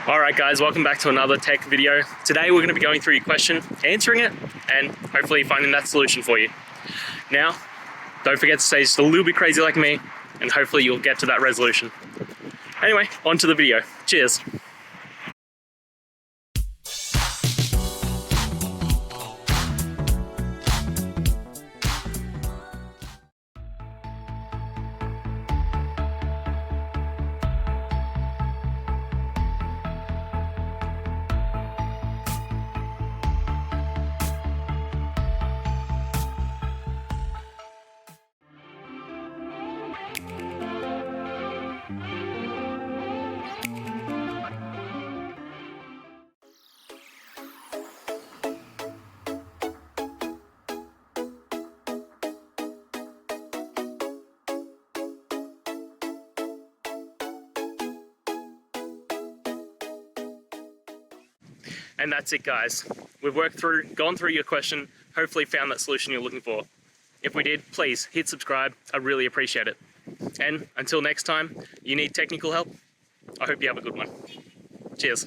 Alright guys, welcome back to another tech video. Today we're going to be going through your question, answering it, and hopefully finding that solution for you. Now, don't forget to stay just a little bit crazy like me, and hopefully you'll get to that resolution. Anyway, on to the video. Cheers! And that's it guys. We've gone through your question, hopefully found that solution you're looking for. If we did, please hit subscribe, I really appreciate it. And until next time, you need technical help, I hope you have a good one. Cheers.